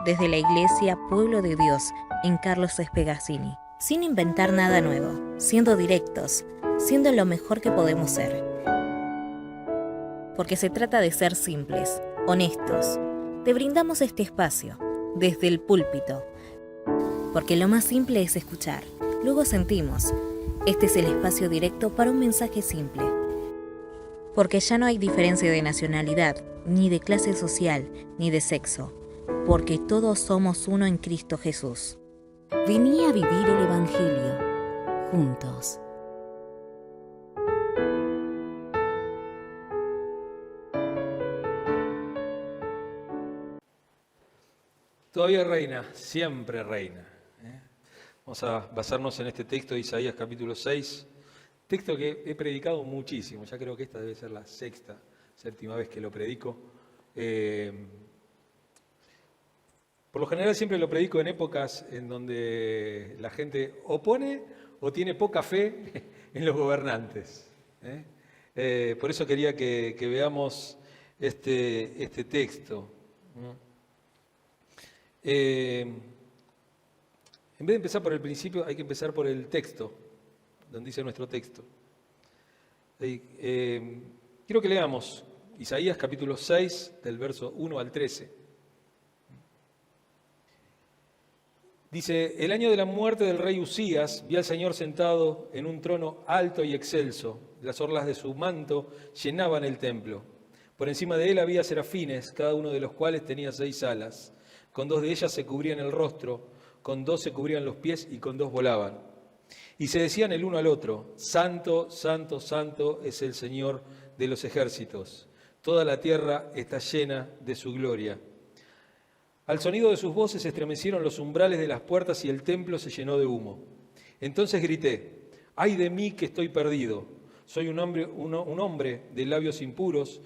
desde la Iglesia Pueblo de Dios en Carlos Espegazzini. Sin inventar nada nuevo, siendo directos, siendo lo mejor que podemos ser. Porque se trata de ser simples, honestos. Te brindamos este espacio, desde el púlpito. Porque lo más simple es escuchar, luego sentimos. Este es el espacio directo para un mensaje simple. Porque ya no hay diferencia de nacionalidad, ni de clase social, ni de sexo. Porque todos somos uno en Cristo Jesús. Vení a vivir el Evangelio, juntos. Todavía reina, siempre reina. Vamos a basarnos en este texto de Isaías capítulo 6, texto que he predicado muchísimo, ya creo que esta debe ser la séptima vez que lo predico. Por lo general siempre lo predico en épocas en donde la gente opone o tiene poca fe en los gobernantes. Por eso quería que veamos este texto. En vez de empezar por el principio, hay que empezar por el texto, donde dice nuestro texto. Quiero que leamos Isaías capítulo 6, del verso 1 al 13. Dice: el año de la muerte del rey Usías, vi al Señor sentado en un trono alto y excelso. Las orlas de su manto llenaban el templo. Por encima de él había serafines, cada uno de los cuales tenía 6 alas. Con 2 de ellas se cubrían el rostro, con 2 se cubrían los pies y con 2 volaban. Y se decían el uno al otro: Santo, santo, santo es el Señor de los ejércitos. Toda la tierra está llena de su gloria. Al sonido de sus voces se estremecieron los umbrales de las puertas y el templo se llenó de humo. Entonces grité: ¡ay de mí que estoy perdido! Soy un hombre de labios impuros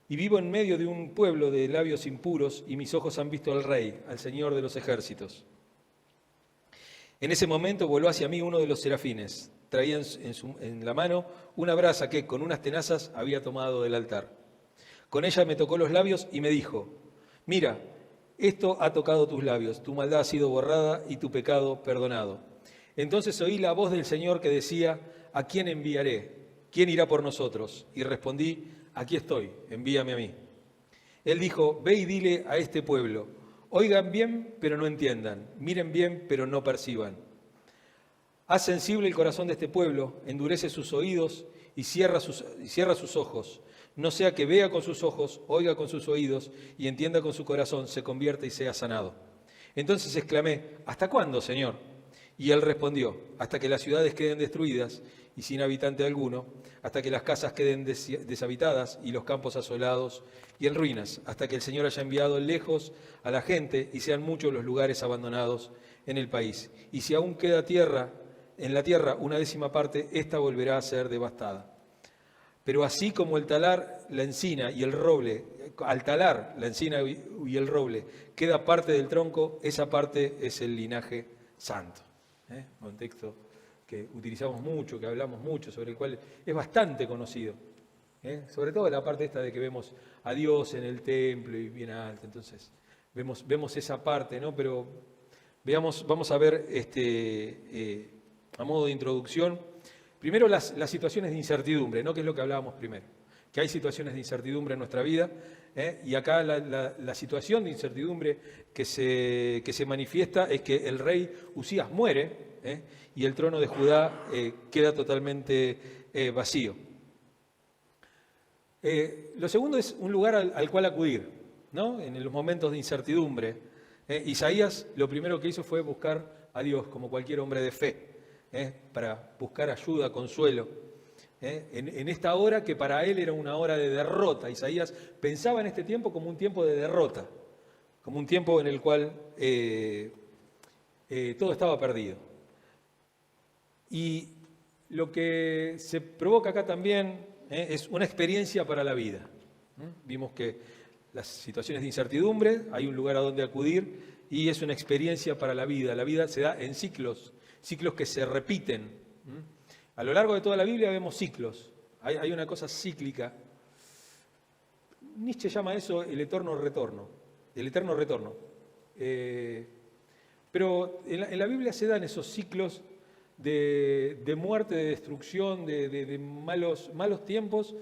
y vivo en medio de un pueblo de labios impuros, y mis ojos han visto al Rey, al Señor de los ejércitos. En ese momento voló hacia mí uno de los serafines. Traía en la mano una brasa que con unas tenazas había tomado del altar. Con ella me tocó los labios y me dijo: mira, esto ha tocado tus labios, tu maldad ha sido borrada y tu pecado perdonado. Entonces oí la voz del Señor que decía: ¿a quién enviaré? ¿Quién irá por nosotros? Y respondí: aquí estoy, envíame a mí. Él dijo: ve y dile a este pueblo: oigan bien, pero no entiendan, miren bien, pero no perciban. Haz sensible el corazón de este pueblo, endurece sus oídos y cierra sus ojos. No sea que vea con sus ojos, oiga con sus oídos y entienda con su corazón, se convierta y sea sanado. Entonces exclamé: ¿hasta cuándo, Señor? Y él respondió: hasta que las ciudades queden destruidas y sin habitante alguno, hasta que las casas queden deshabitadas y los campos asolados y en ruinas, hasta que el Señor haya enviado lejos a la gente y sean muchos los lugares abandonados en el país. Y si aún queda en la tierra una 10ª parte, ésta volverá a ser devastada. Pero así como al talar la encina y el roble queda parte del tronco, esa parte es el linaje santo. Un texto que utilizamos mucho, que hablamos mucho, sobre el cual es bastante conocido. Sobre todo la parte esta de que vemos a Dios en el templo y bien alto. Entonces, vemos esa parte, ¿no? Pero vamos a ver a modo de introducción, primero las situaciones de incertidumbre, ¿no? Que es lo que hablábamos primero, que hay situaciones de incertidumbre en nuestra vida, y acá la situación de incertidumbre que se manifiesta es que el rey Usías muere, y el trono de Judá queda totalmente vacío. Lo segundo es un lugar al cual acudir, ¿no? En los momentos de incertidumbre. Isaías lo primero que hizo fue buscar a Dios como cualquier hombre de fe, para buscar ayuda, consuelo. En esta hora que para él era una hora de derrota. Isaías pensaba en este tiempo como un tiempo de derrota, como un tiempo en el cual todo estaba perdido. Y lo que se provoca acá también es una experiencia para la vida. Vimos que las situaciones de incertidumbre, hay un lugar a donde acudir y es una experiencia para la vida. La vida se da en ciclos que se repiten. A lo largo de toda la Biblia vemos ciclos. Hay una cosa cíclica. Nietzsche llama eso el eterno retorno. Pero en la Biblia se dan esos ciclos de muerte, de destrucción, de malos tiempos,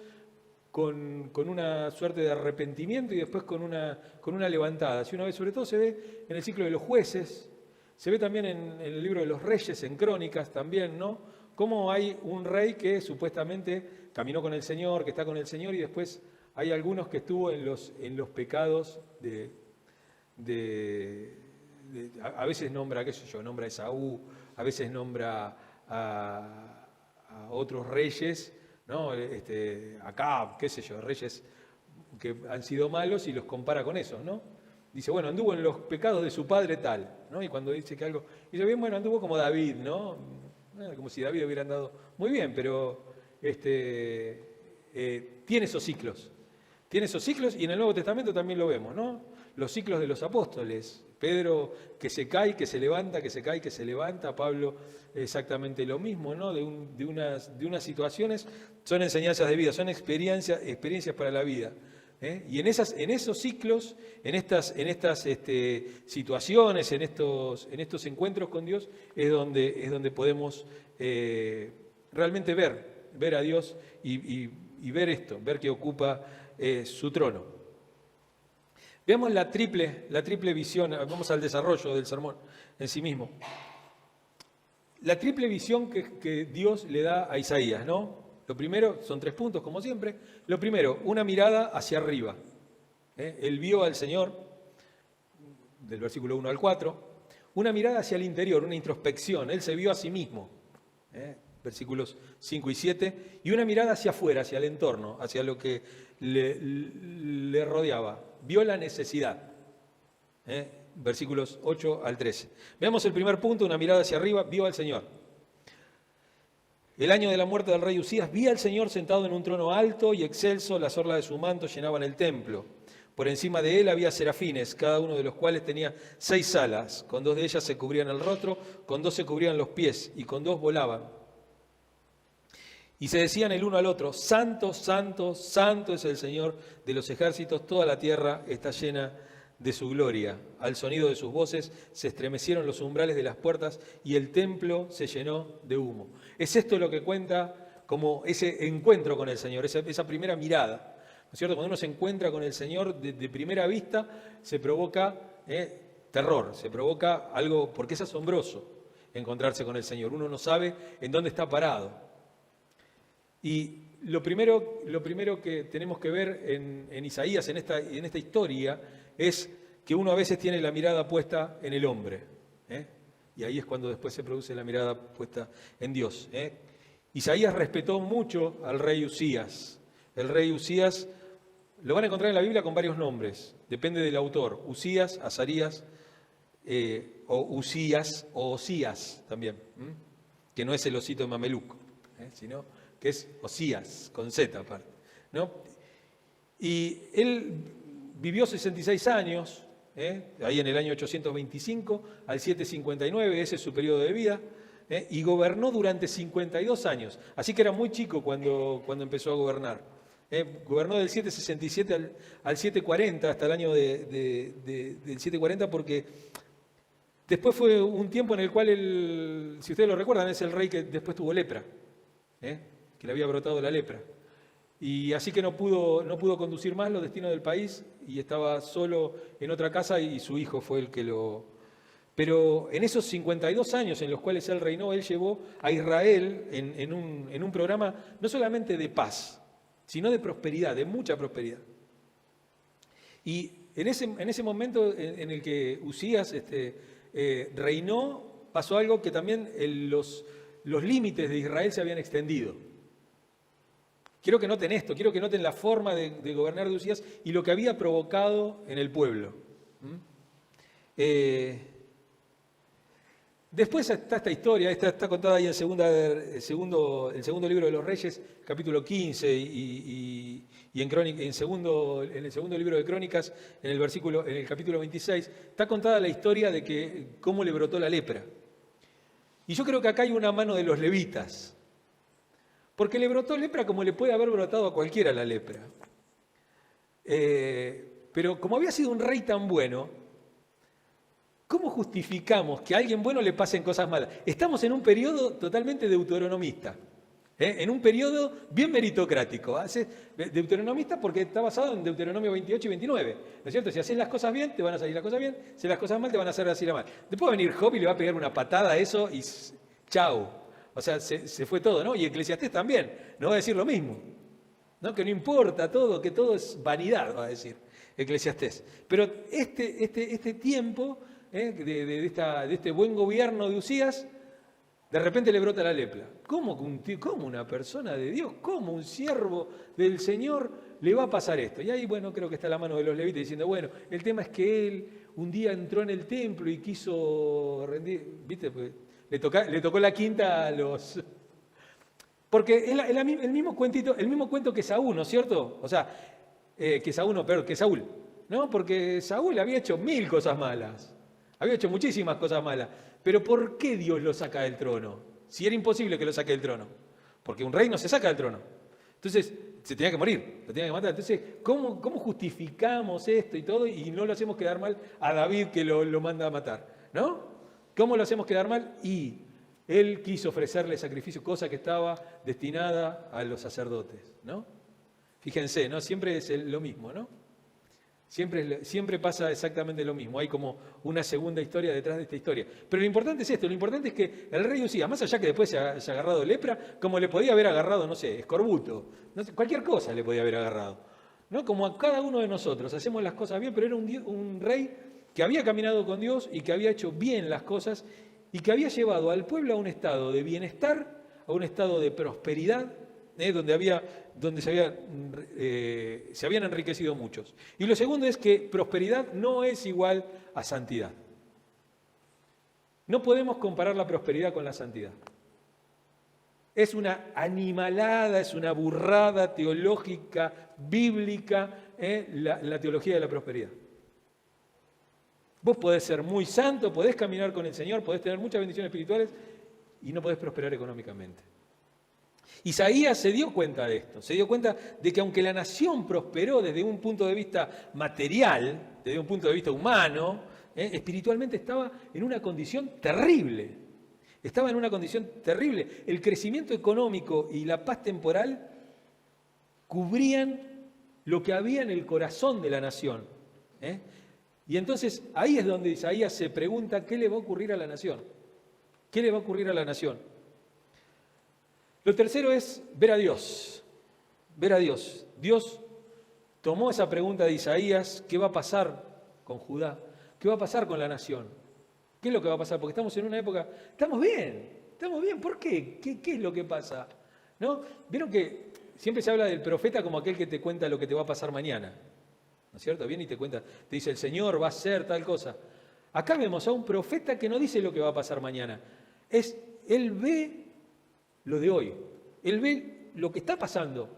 con una suerte de arrepentimiento y después con una levantada. Si uno ve, sobre todo se ve en el ciclo de los jueces, se ve también en el libro de los reyes, en Crónicas también, ¿no? Cómo hay un rey que supuestamente caminó con el Señor, que está con el Señor, y después hay algunos que estuvo en los pecados a veces nombra, qué sé yo, nombra a Esaú, a veces nombra a otros reyes, ¿no? Acab, qué sé yo, reyes que han sido malos y los compara con esos, ¿no? Dice, bueno, anduvo en los pecados de su padre tal, ¿no? Y cuando dice que algo... Dice, bien, bueno, anduvo como David, ¿no? Como si David hubiera andado muy bien, pero tiene esos ciclos. Tiene esos ciclos y en el Nuevo Testamento también lo vemos, ¿no? Los ciclos de los apóstoles. Pedro que se cae, que se levanta, que se cae, que se levanta. Pablo exactamente lo mismo, ¿no? De unas situaciones son enseñanzas de vida, son experiencias para la vida. Y en esos ciclos, en estas situaciones, en estos encuentros con Dios, es donde podemos realmente ver a Dios y ver que ocupa su trono. Veamos la triple visión, vamos al desarrollo del sermón en sí mismo. La triple visión que Dios le da a Isaías, ¿no? Lo primero, son 3 puntos como siempre. Lo primero, una mirada hacia arriba. Él vio al Señor, del versículo 1 al 4, una mirada hacia el interior, una introspección. Él se vio a sí mismo, versículos 5 y 7, y una mirada hacia afuera, hacia el entorno, hacia lo que le rodeaba. Vio la necesidad, versículos 8 al 13. Veamos el primer punto, una mirada hacia arriba, vio al Señor. El año de la muerte del rey Usías, vi al Señor sentado en un trono alto y excelso, las orlas de su manto llenaban el templo. Por encima de él había serafines, cada uno de los cuales tenía 6 alas. Con 2 de ellas se cubrían el rostro, con 2 se cubrían los pies, y con 2 volaban. Y se decían el uno al otro, Santo, Santo, Santo es el Señor de los ejércitos, toda la tierra está llena de su gloria. Al sonido de sus voces se estremecieron los umbrales de las puertas y el templo se llenó de humo. Es esto lo que cuenta como ese encuentro con el Señor, esa primera mirada. ¿No es cierto? Cuando uno se encuentra con el Señor de primera vista, se provoca terror, se provoca algo, porque es asombroso encontrarse con el Señor. Uno no sabe en dónde está parado. Y lo primero que tenemos que ver en Isaías, en esta historia, es que uno a veces tiene la mirada puesta en el hombre. Y ahí es cuando después se produce la mirada puesta en Dios. Isaías respetó mucho al rey Usías. El rey Usías lo van a encontrar en la Biblia con varios nombres, depende del autor. Usías, Azarías, o Usías, o Osías también, que no es el osito de Mameluco, sino que es Osías, con Z aparte, ¿no? Y él vivió 66 años, ahí en el año 825 al 759, ese es su periodo de vida, y gobernó durante 52 años. Así que era muy chico cuando empezó a gobernar. Gobernó del 767 al 740, hasta el año del 740, porque después fue un tiempo en el cual, si ustedes lo recuerdan, es el rey que después tuvo lepra, que le había brotado la lepra. Y así que no pudo conducir más los destinos del país y estaba solo en otra casa y su hijo fue el que lo... Pero en esos 52 años en los cuales él reinó, él llevó a Israel en un programa no solamente de paz, sino de prosperidad, de mucha prosperidad. Y en ese momento en el que Usías reinó, pasó algo que también los límites de Israel se habían extendido. Quiero que noten esto, quiero que noten la forma de gobernar de Usías y lo que había provocado en el pueblo. Después está esta historia, está contada ahí en el segundo libro de los Reyes, capítulo 15, y en el segundo libro de Crónicas, en el capítulo 26, está contada la historia de cómo le brotó la lepra. Y yo creo que acá hay una mano de los levitas, porque le brotó lepra como le puede haber brotado a cualquiera la lepra. Pero como había sido un rey tan bueno, ¿Cómo justificamos que a alguien bueno le pasen cosas malas? Estamos en un periodo totalmente deuteronomista, en un periodo bien meritocrático. Deuteronomista porque está basado en Deuteronomio 28 y 29. ¿No es cierto? Si haces las cosas bien, te van a salir las cosas bien. Si haces las cosas mal, te van a hacer así la mal. Después va a venir Job y le va a pegar una patada a eso y chau. O sea, se fue todo, ¿no? Y Eclesiastés también nos va a decir lo mismo, ¿no? Que no importa todo, que todo es vanidad, va a decir Eclesiastés. Pero este tiempo de este buen gobierno de Usías, de repente le brota la lepra. ¿Cómo una persona de Dios, cómo un siervo del Señor le va a pasar esto? Y ahí, bueno, creo que está la mano de los levitas diciendo, bueno, el tema es que él un día entró en el templo y quiso rendir, ¿viste? Pues, le tocó la quinta a los... Porque es el mismo cuento que Saúl, ¿no es cierto? O sea, que Saúl, ¿no? Porque Saúl había hecho 1000 cosas malas. Había hecho muchísimas cosas malas. Pero ¿por qué Dios lo saca del trono? Si era imposible que lo saque del trono. Porque un rey no se saca del trono. Entonces, se tenía que morir, lo tenía que matar. Entonces, ¿cómo justificamos esto y todo y no lo hacemos quedar mal a David que lo manda a matar? ¿No? ¿Cómo lo hacemos quedar mal? Y él quiso ofrecerle sacrificio, cosa que estaba destinada a los sacerdotes, ¿no? Fíjense, ¿no? Siempre es lo mismo, ¿no? Siempre pasa exactamente lo mismo. Hay como una segunda historia detrás de esta historia. Pero lo importante es esto, lo importante es que el rey Usías, más allá que después se haya agarrado lepra, como le podía haber agarrado, no sé, escorbuto, no sé, cualquier cosa le podía haber agarrado, ¿no? Como a cada uno de nosotros, hacemos las cosas bien, pero era un rey que había caminado con Dios y que había hecho bien las cosas y que había llevado al pueblo a un estado de bienestar, a un estado de prosperidad, donde se habían enriquecido muchos. Y lo segundo es que prosperidad no es igual a santidad. No podemos comparar la prosperidad con la santidad. Es una animalada, es una burrada teológica, bíblica, la teología de la prosperidad. Vos podés ser muy santo, podés caminar con el Señor, podés tener muchas bendiciones espirituales y no podés prosperar económicamente. Isaías se dio cuenta de esto, se dio cuenta de que aunque la nación prosperó desde un punto de vista material, desde un punto de vista humano, espiritualmente estaba en una condición terrible. Estaba en una condición terrible. El crecimiento económico y la paz temporal cubrían lo que había en el corazón de la nación. Y entonces ahí es donde Isaías se pregunta qué le va a ocurrir a la nación. ¿Qué le va a ocurrir a la nación? Lo tercero es ver a Dios. Ver a Dios. Dios tomó esa pregunta de Isaías, ¿qué va a pasar con Judá? ¿Qué va a pasar con la nación? ¿Qué es lo que va a pasar? Porque estamos en una época, estamos bien, ¿por qué? ¿Qué es lo que pasa? ¿No? Vieron que siempre se habla del profeta como aquel que te cuenta lo que te va a pasar mañana. ¿No es cierto? Viene y te cuenta, te dice, el Señor va a hacer tal cosa. Acá vemos a un profeta que no dice lo que va a pasar mañana. Él ve lo de hoy. Él ve lo que está pasando.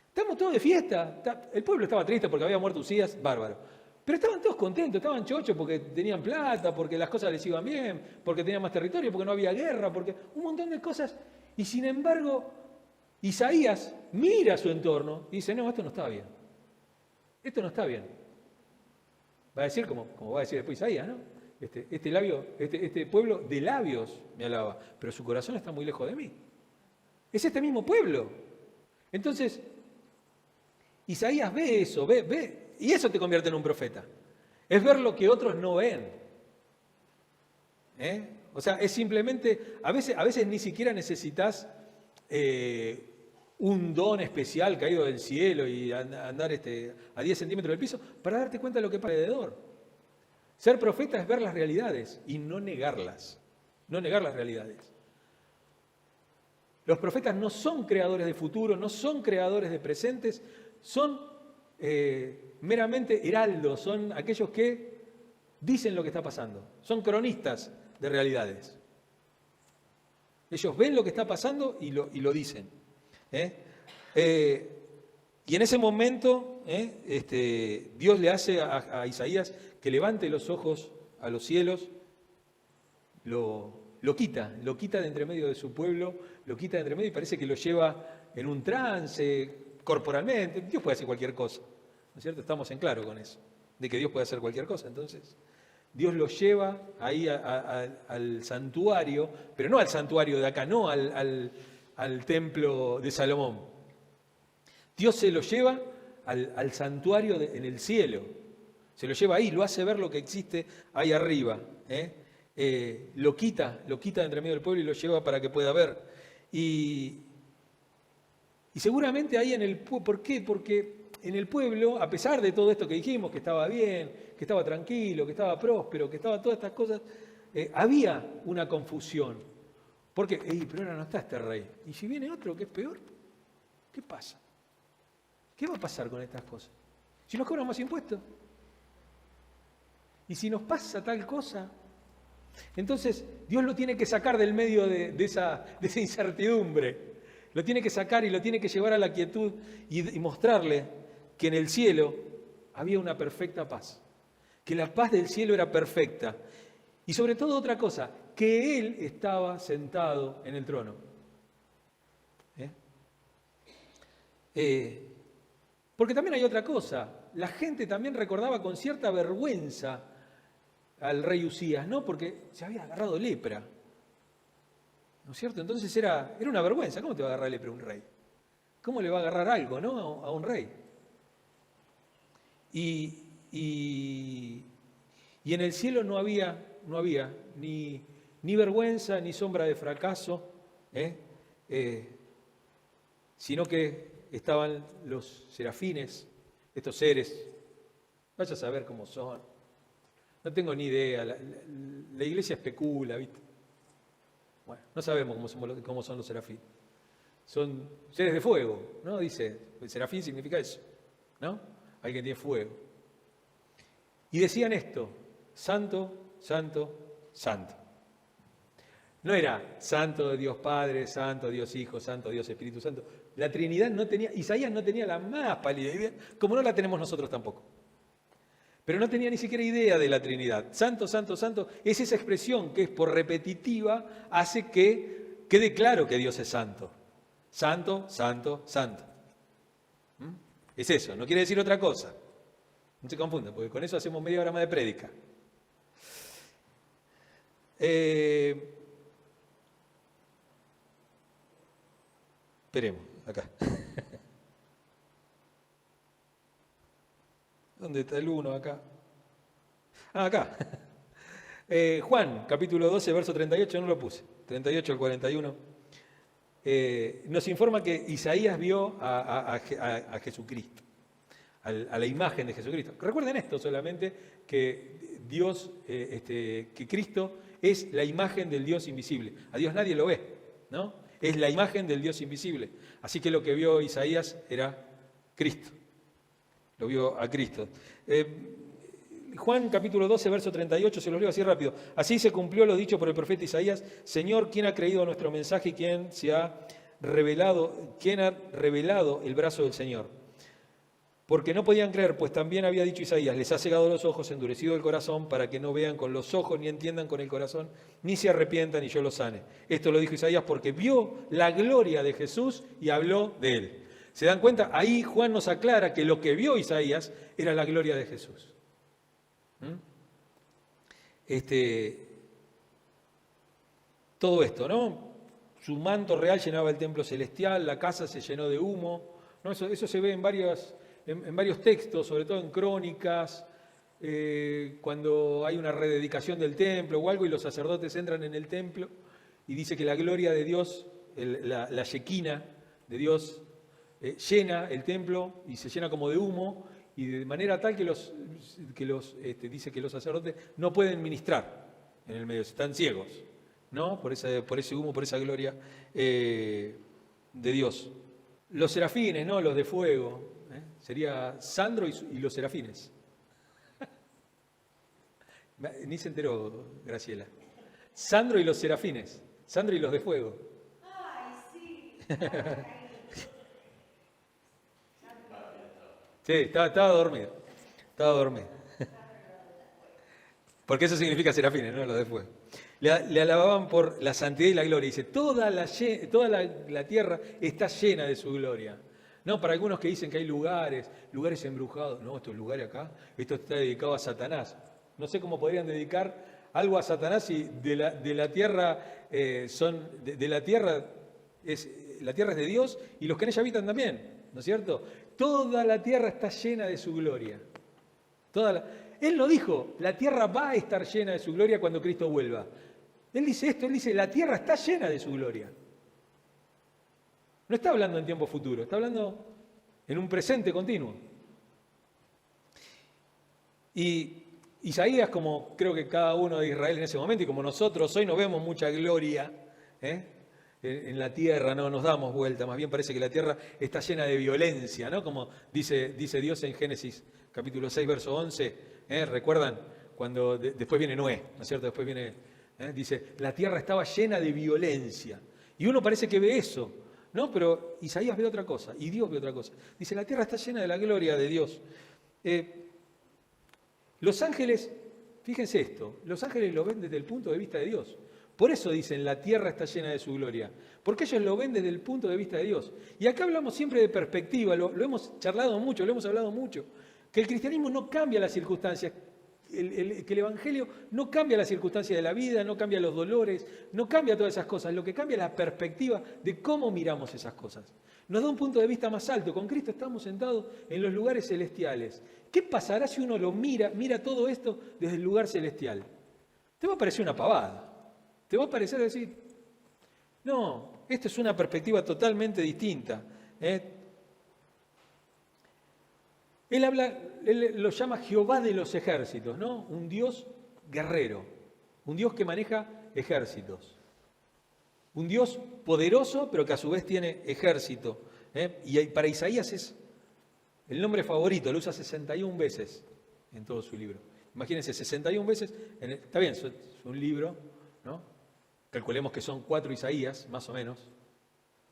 Estamos todos de fiesta. El pueblo estaba triste porque había muerto Usías, bárbaro. Pero estaban todos contentos, estaban chochos porque tenían plata, porque las cosas les iban bien, porque tenían más territorio, porque no había guerra, porque un montón de cosas. Y sin embargo, Isaías mira su entorno y dice, no, esto no está bien. Esto no está bien. Va a decir, como va a decir después Isaías, ¿no? Este pueblo de labios me alaba, pero su corazón está muy lejos de mí. Es este mismo pueblo. Entonces, Isaías ve eso, ve, y eso te convierte en un profeta. Es ver lo que otros no ven. O sea, es simplemente, a veces ni siquiera necesitas un don especial caído del cielo y andar a 10 centímetros del piso para darte cuenta de lo que pasa alrededor. Ser profeta es ver las realidades y no negarlas. No negar las realidades. Los profetas no son creadores de futuro, no son creadores de presentes, son meramente heraldos, son aquellos que dicen lo que está pasando. Son cronistas de realidades. Ellos ven lo que está pasando y lo dicen. Y en ese momento Dios le hace a Isaías que levante los ojos a los cielos, lo quita de entre medio de su pueblo, lo quita de entre medio y parece que lo lleva en un trance corporalmente. Dios puede hacer cualquier cosa, ¿no es cierto? Estamos en claro con eso, de que Dios puede hacer cualquier cosa. Entonces, Dios lo lleva ahí al santuario, pero no al santuario de acá, no al templo de Salomón. Dios se lo lleva al santuario en el cielo. Se lo lleva ahí, lo hace ver lo que existe ahí arriba. Lo quita de entre medio del pueblo y lo lleva para que pueda ver. Y seguramente ahí en el pueblo, ¿por qué? Porque en el pueblo, a pesar de todo esto que dijimos, que estaba bien, que estaba tranquilo, que estaba próspero, que estaba todas estas cosas, había una confusión. Porque, pero ahora no está este rey. ¿Y si viene otro que es peor? ¿Qué pasa? ¿Qué va a pasar con estas cosas? ¿Si nos cobran más impuestos? ¿Y si nos pasa tal cosa? Entonces, Dios lo tiene que sacar del medio de esa incertidumbre. Lo tiene que sacar y lo tiene que llevar a la quietud y mostrarle que en el cielo había una perfecta paz. Que la paz del cielo era perfecta. Y sobre todo otra cosa, que Él estaba sentado en el trono. Porque también hay otra cosa. La gente también recordaba con cierta vergüenza al rey Usías, ¿no? Porque se había agarrado lepra. ¿No es cierto? Entonces era una vergüenza. ¿Cómo te va a agarrar lepra un rey? ¿Cómo le va a agarrar algo, no, a un rey? Y en el cielo no había ni vergüenza, ni sombra de fracaso, sino que estaban los serafines, estos seres. Vaya a saber cómo son. No tengo ni idea. La iglesia especula, ¿viste? Bueno, no sabemos cómo son los serafines. Son seres de fuego, ¿no? Dice, el serafín significa eso, ¿no? Alguien tiene fuego. Y decían esto, santo, santo, santo. No era santo Dios Padre, santo Dios Hijo, santo Dios Espíritu Santo. La Trinidad no tenía, Isaías no tenía la más pálida idea, como no la tenemos nosotros tampoco. Pero no tenía ni siquiera idea de la Trinidad. Santo, santo, santo, es esa expresión que es por repetitiva, hace que quede claro que Dios es santo. Santo, santo, santo. Es eso, no quiere decir otra cosa. No se confunda, porque con eso hacemos media hora más de prédica. Esperemos, acá. ¿Dónde está el 1 acá? Acá. Juan, capítulo 12, verso 38, no lo puse. 38 al 41. Nos informa que Isaías vio a Jesucristo, a la imagen de Jesucristo. Recuerden esto solamente, que Dios, que Cristo es la imagen del Dios invisible. A Dios nadie lo ve, ¿no? Es la imagen del Dios invisible. Así que lo que vio Isaías era Cristo. Lo vio a Cristo. Juan capítulo 12, verso 38, se los leo así rápido. Así se cumplió lo dicho por el profeta Isaías. Señor, ¿quién ha creído a nuestro mensaje y quién ha revelado el brazo del Señor? Porque no podían creer, pues también había dicho Isaías, les ha cegado los ojos, endurecido el corazón, para que no vean con los ojos, ni entiendan con el corazón, ni se arrepientan y yo los sane. Esto lo dijo Isaías porque vio la gloria de Jesús y habló de él. ¿Se dan cuenta? Ahí Juan nos aclara que lo que vio Isaías era la gloria de Jesús. Todo esto, ¿no? Su manto real llenaba el templo celestial, la casa se llenó de humo, ¿no? Eso se ve en varios textos, sobre todo en Crónicas, cuando hay una rededicación del templo o algo y los sacerdotes entran en el templo y dice que la gloria de Dios, la Shekinah de Dios, llena el templo y se llena como de humo, y de manera tal que dice que los sacerdotes no pueden ministrar en el medio, están ciegos, ¿no? Por ese humo, por esa gloria de Dios. Los serafines, ¿no? Los de fuego, sería Sandro y los serafines. Ni se enteró, Graciela. Sandro y los serafines, Sandro y los de fuego. ¡Ay, sí! Sí, estaba dormido. Porque eso significa serafines, ¿no? Los de fuego. Le alababan por la santidad y la gloria. Dice, toda la tierra está llena de su gloria. No, para algunos que dicen que hay lugares embrujados. No, estos lugares acá, esto está dedicado a Satanás. No sé cómo podrían dedicar algo a Satanás si de la tierra la tierra es de Dios y los que en ella habitan también, ¿no es cierto? Toda la tierra está llena de su gloria. Él no dijo, la tierra va a estar llena de su gloria cuando Cristo vuelva. Él dice esto, él dice, la tierra está llena de su gloria. No está hablando en tiempo futuro, está hablando en un presente continuo. Y Isaías, como creo que cada uno de Israel en ese momento, y como nosotros hoy no vemos mucha gloria en la tierra, no nos damos vuelta, más bien parece que la tierra está llena de violencia, ¿no? Como dice Dios en Génesis capítulo 6, verso 11, ¿recuerdan? Cuando después viene Noé, ¿no es cierto? Después viene, dice, la tierra estaba llena de violencia. Y uno parece que ve eso, ¿no? Pero Isaías ve otra cosa, y Dios ve otra cosa. Dice, la tierra está llena de la gloria de Dios. Los ángeles, fíjense esto, los ángeles lo ven desde el punto de vista de Dios. Por eso dicen, la tierra está llena de su gloria. Porque ellos lo ven desde el punto de vista de Dios. Y acá hablamos siempre de perspectiva, lo hemos charlado mucho, lo hemos hablado mucho. Que el cristianismo no cambia las circunstancias, que el evangelio no cambia las circunstancias de la vida, no cambia los dolores, no cambia todas esas cosas. Lo que cambia es la perspectiva de cómo miramos esas cosas. Nos da un punto de vista más alto. Con Cristo estamos sentados en los lugares celestiales. ¿Qué pasará si uno lo mira todo esto desde el lugar celestial? Te va a parecer una pavada. Te va a parecer decir, no, esto es una perspectiva totalmente distinta. Él lo llama Jehová de los ejércitos, ¿no? Un Dios guerrero, un Dios que maneja ejércitos. Un Dios poderoso, pero que a su vez tiene ejército. Y para Isaías es el nombre favorito, lo usa 61 veces en todo su libro. Imagínense, 61 veces, está bien, es un libro, ¿no? Calculemos que son 4 Isaías, más o menos.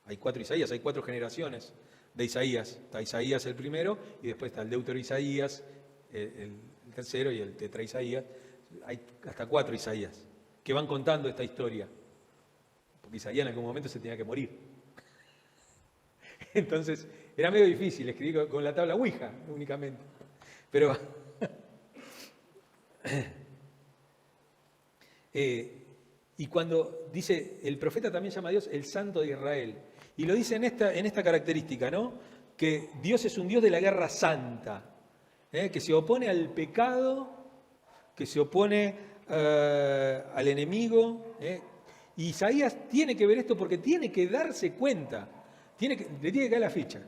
Hay 4 Isaías, hay 4 generaciones de Isaías. Está Isaías el primero, y después está el Deutero Isaías, el tercero, y el Tetra Isaías. Hay hasta 4 Isaías que van contando esta historia. Porque Isaías en algún momento se tenía que morir. Entonces, era medio difícil escribir con la tabla Ouija únicamente. Pero y cuando dice, el profeta también llama a Dios el Santo de Israel. Y lo dice en esta característica, ¿no? Que Dios es un Dios de la guerra santa, que se opone al pecado, que se opone al enemigo. Y Isaías tiene que ver esto porque tiene que darse cuenta, le tiene que caer la ficha.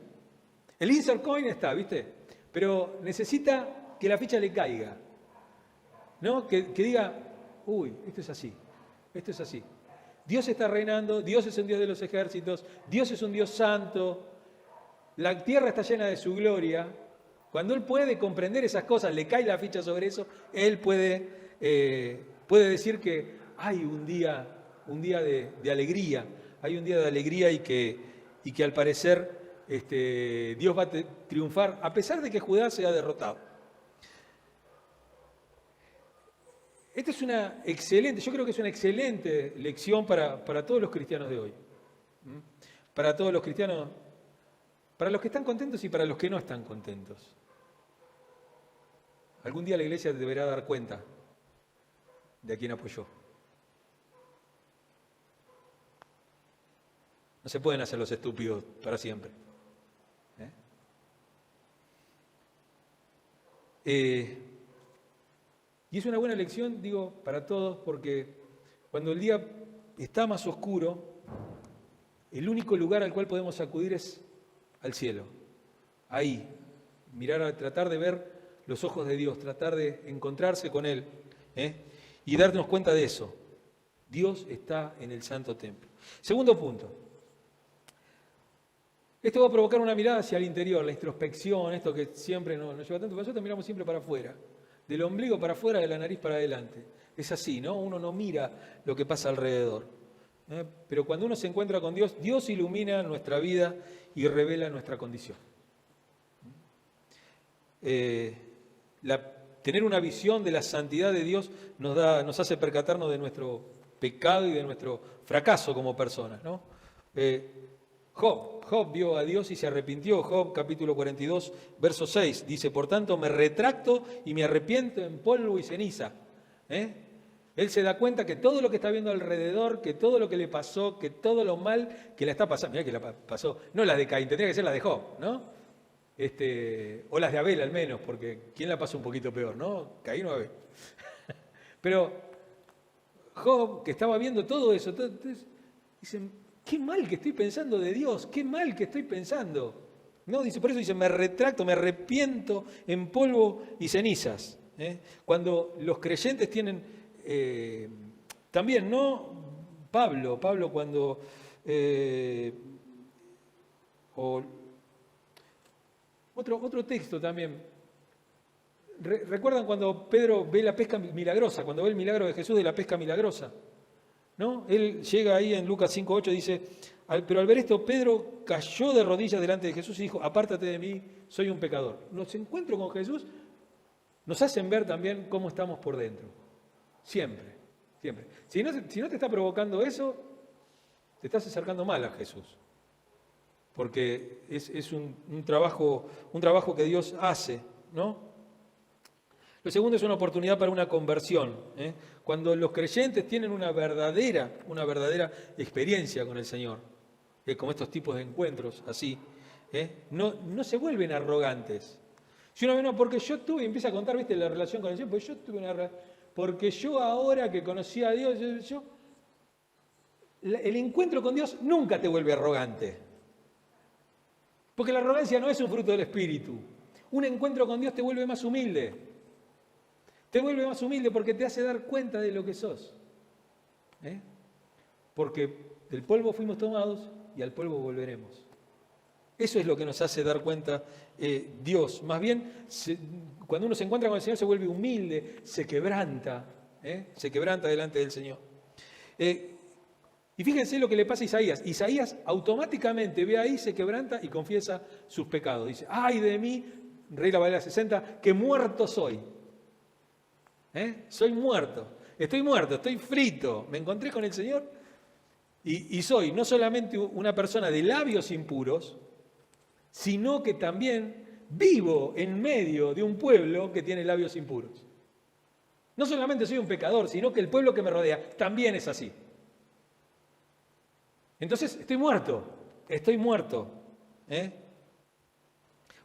El insert coin está, ¿viste? Pero necesita que la ficha le caiga, ¿no? Que diga, uy, esto es así. Esto es así. Dios está reinando, Dios es un Dios de los ejércitos, Dios es un Dios santo, la tierra está llena de su gloria. Cuando Él puede comprender esas cosas, le cae la ficha sobre eso, Él puede decir que hay un día de alegría, hay un día de alegría y que al parecer Dios va a triunfar, a pesar de que Judá sea derrotado. Esta es yo creo que es una excelente lección para todos los cristianos de hoy. Para todos los cristianos, para los que están contentos y para los que no están contentos. Algún día la iglesia deberá dar cuenta de a quién apoyó. No se pueden hacer los estúpidos para siempre. Y es una buena lección, digo, para todos, porque cuando el día está más oscuro, el único lugar al cual podemos acudir es al cielo. Ahí, tratar de ver los ojos de Dios, tratar de encontrarse con Él, y darnos cuenta de eso. Dios está en el Santo Templo. Segundo punto. Esto va a provocar una mirada hacia el interior, la introspección, esto que siempre nos lleva tanto, nosotros miramos siempre para afuera. Del ombligo para afuera, de la nariz para adelante. Es así, ¿no? Uno no mira lo que pasa alrededor. Pero cuando uno se encuentra con Dios, Dios ilumina nuestra vida y revela nuestra condición. Tener una visión de la santidad de Dios nos hace percatarnos de nuestro pecado y de nuestro fracaso como personas, ¿no? Job vio a Dios y se arrepintió. Job capítulo 42, verso 6, dice, por tanto me retracto y me arrepiento en polvo y ceniza. Él se da cuenta que todo lo que está viendo alrededor, que todo lo que le pasó, que todo lo mal que le está pasando, mirá que la pasó, no las de Caín, tendría que ser las de Job, ¿no? O las de Abel al menos, porque ¿quién la pasó un poquito peor, no? Caín o Abel. Pero Job, que estaba viendo todo eso, dice, qué mal que estoy pensando de Dios, qué mal que estoy pensando. No, dice, por eso dice, me retracto, me arrepiento en polvo y cenizas. Cuando los creyentes tienen, también, ¿no? Pablo cuando, otro texto también. ¿Recuerdan cuando Pedro ve la pesca milagrosa, cuando ve el milagro de Jesús de la pesca milagrosa? ¿No? Él llega ahí en Lucas 5:8, dice, pero al ver esto, Pedro cayó de rodillas delante de Jesús y dijo, apártate de mí, soy un pecador. Los encuentros con Jesús nos hacen ver también cómo estamos por dentro. Siempre, siempre. Si no te está provocando eso, te estás acercando mal a Jesús. Porque es un trabajo que Dios hace, ¿no? Lo segundo es una oportunidad para una conversión. Cuando los creyentes tienen una verdadera experiencia con el Señor, como estos tipos de encuentros así, no se vuelven arrogantes. Si uno ve, no, porque yo tuve, y empieza a contar, ¿viste?, la relación con el Señor, pues yo tuve una relación, porque yo ahora que conocí a Dios, el encuentro con Dios nunca te vuelve arrogante. Porque la arrogancia no es un fruto del Espíritu. Un encuentro con Dios te vuelve más humilde. Te vuelve más humilde porque te hace dar cuenta de lo que sos. Porque del polvo fuimos tomados y al polvo volveremos. Eso es lo que nos hace dar cuenta Dios. Más bien, cuando uno se encuentra con el Señor se vuelve humilde, se quebranta delante del Señor. Y fíjense lo que le pasa a Isaías. Isaías automáticamente ve ahí, se quebranta y confiesa sus pecados. Dice, ay de mí, Reina Valera 60, que muerto soy. Soy muerto, estoy frito. Me encontré con el Señor y soy no solamente una persona de labios impuros, sino que también vivo en medio de un pueblo que tiene labios impuros. No solamente soy un pecador, sino que el pueblo que me rodea también es así. Entonces, estoy muerto.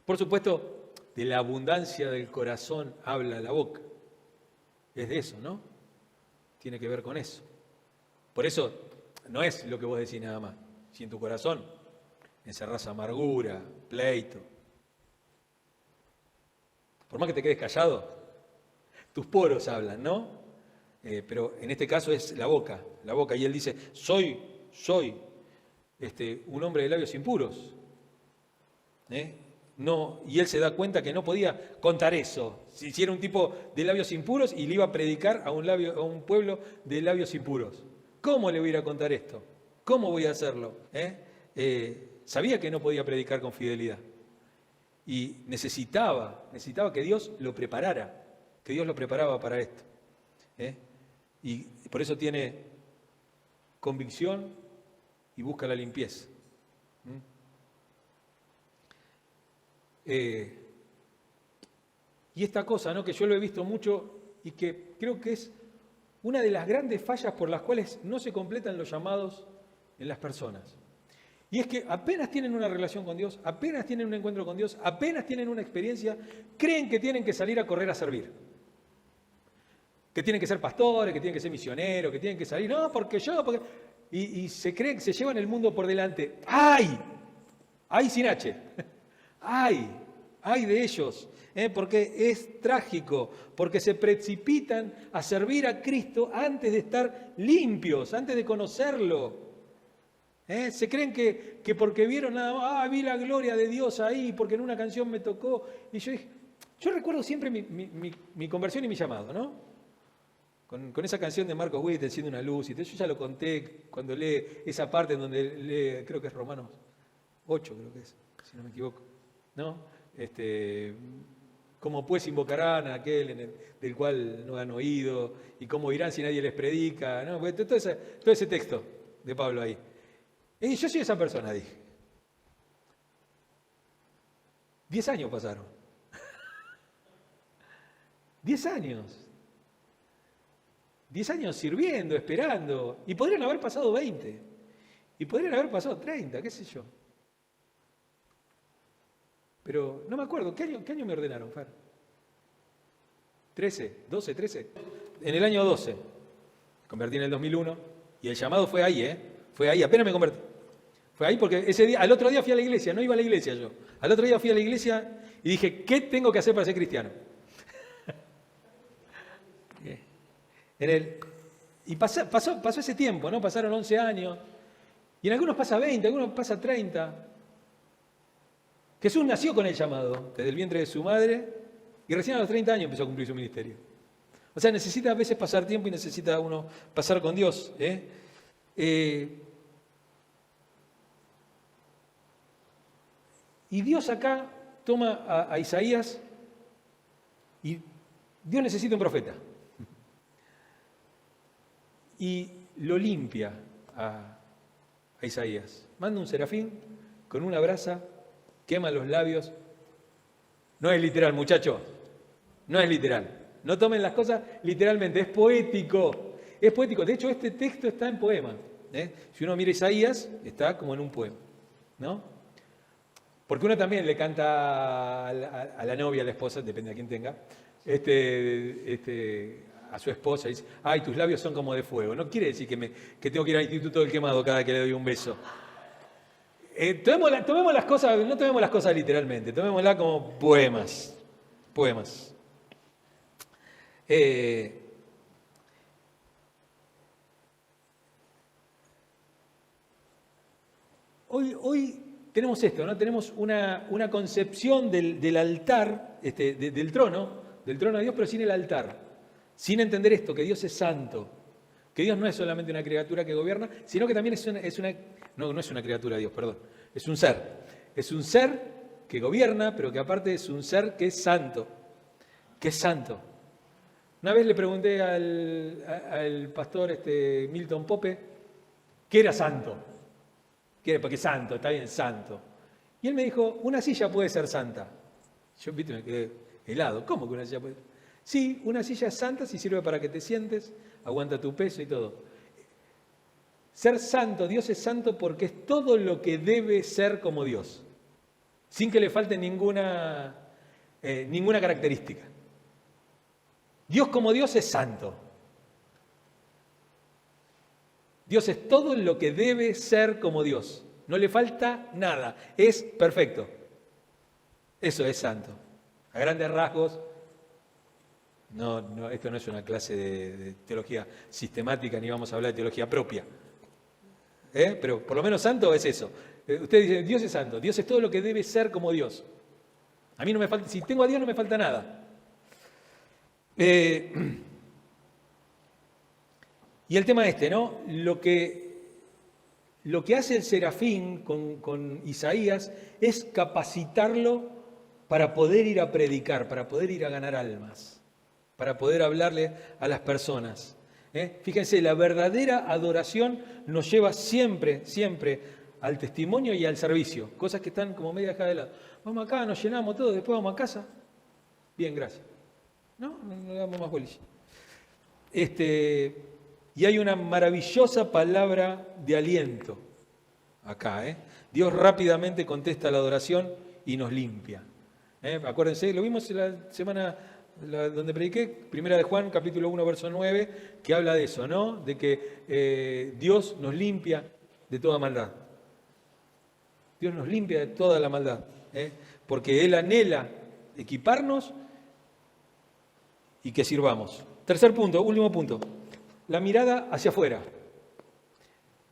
Por supuesto, de la abundancia del corazón habla la boca. Es de eso, ¿no? Tiene que ver con eso. Por eso, no es lo que vos decís nada más. Si en tu corazón encerrás amargura, pleito. Por más que te quedes callado, tus poros hablan, ¿no? Pero en este caso es la boca. Y él dice, soy un hombre de labios impuros. No, y él se da cuenta que no podía contar eso. Si era un tipo de labios impuros y le iba a predicar a un pueblo de labios impuros. ¿Cómo le voy a ir a contar esto? ¿Cómo voy a hacerlo? Sabía que no podía predicar con fidelidad. Y necesitaba que Dios lo preparara, que Dios lo preparaba para esto. Y por eso tiene convicción y busca la limpieza. Y esta cosa, ¿no?, que yo lo he visto mucho y que creo que es una de las grandes fallas por las cuales no se completan los llamados en las personas. Y es que apenas tienen una relación con Dios, apenas tienen un encuentro con Dios, apenas tienen una experiencia, creen que tienen que salir a correr a servir. Que tienen que ser pastores, que tienen que ser misioneros, que tienen que salir, no, porque y se creen que se llevan el mundo por delante. ¡Ay! ¡Ay sin H! ¡Ay de ellos! Porque es trágico, porque se precipitan a servir a Cristo antes de estar limpios, antes de conocerlo. Se creen que porque vieron nada más, vi la gloria de Dios ahí, porque en una canción me tocó. Y yo recuerdo siempre mi conversión y mi llamado, ¿no? Con esa canción de Marcos Witt, Enciende una luz, y yo ya lo conté cuando lee esa parte en donde lee, creo que es Romanos 8, creo que es, si no me equivoco, ¿no? ¿Cómo pues invocarán a aquel del cual no han oído? ¿Y cómo irán si nadie les predica? ¿No? Todo ese texto de Pablo ahí. Y yo soy esa persona, dije. 10 años pasaron. 10 años. 10 años sirviendo, esperando. Y podrían haber pasado 20. Y podrían haber pasado 30, qué sé yo. Pero no me acuerdo, ¿qué año me ordenaron, Fer? 13, 12, 13. En el año 12. Me convertí en el 2001. Y el llamado fue ahí, Fue ahí, apenas me convertí. Fue ahí porque ese día, al otro día fui a la iglesia, no iba a la iglesia yo. Al otro día fui a la iglesia y dije, ¿qué tengo que hacer para ser cristiano? Y pasó ese tiempo, ¿no? Pasaron 11 años. Y en algunos pasa 20, en algunos pasa 30. Jesús nació con el llamado, desde el vientre de su madre, y recién a los 30 años empezó a cumplir su ministerio. O sea, necesita a veces pasar tiempo y necesita uno pasar con Dios. Y Dios acá toma a Isaías y Dios necesita un profeta. Y lo limpia a Isaías. Manda un serafín con una brasa, quema los labios. No es literal, muchachos. No es literal. No tomen las cosas literalmente. Es poético. Es poético. De hecho, este texto está en poema. Si uno mira Isaías, está como en un poema, ¿no? Porque uno también le canta a la novia, a la esposa, depende de quién tenga, a su esposa, y dice, ay, tus labios son como de fuego. No quiere decir que tengo que ir al Instituto del Quemado cada que le doy un beso. Tomemos las cosas, no tomemos las cosas literalmente, tomémoslas como poemas. Poemas. Hoy tenemos esto, ¿no? Tenemos una concepción del altar, del trono de Dios, pero sin el altar. Sin entender esto, que Dios es santo, que Dios no es solamente una criatura que gobierna, sino que también no es una criatura Dios, perdón, es un ser. Es un ser que gobierna, pero que aparte es un ser que es santo. Que es santo. Una vez le pregunté al pastor Milton Pope qué era santo. Porque santo, está bien, santo. Y él me dijo, una silla puede ser santa. Yo, viste, me quedé helado. ¿Cómo que una silla puede ser? Sí, una silla es santa si sirve para que te sientes, aguanta tu peso y todo. Ser santo, Dios es santo porque es todo lo que debe ser como Dios, sin que le falte ninguna característica. Dios como Dios es santo. Dios es todo lo que debe ser como Dios. No le falta nada. Es perfecto. Eso es santo. A grandes rasgos. No, esto no es una clase de teología sistemática, ni vamos a hablar de teología propia. Pero por lo menos santo es eso. Usted dice, Dios es santo. Dios es todo lo que debe ser como Dios. A mí no me falta, si tengo a Dios no me falta nada. Y el tema ¿no? Lo que hace el serafín con Isaías es capacitarlo para poder ir a predicar, para poder ir a ganar almas, para poder hablarle a las personas. Fíjense, la verdadera adoración nos lleva siempre, siempre al testimonio y al servicio, cosas que están como media dejadas de lado. Vamos acá, nos llenamos todo, después vamos a casa. Bien, gracias. No damos más bolilla. Y hay una maravillosa palabra de aliento acá. Dios rápidamente contesta la adoración y nos limpia. Acuérdense, lo vimos en la semana donde prediqué, 1 de Juan, capítulo 1, verso 9, que habla de eso, ¿no? De que Dios nos limpia de toda maldad. Dios nos limpia de toda la maldad, porque Él anhela equiparnos y que sirvamos. Tercer punto, último punto. La mirada hacia afuera.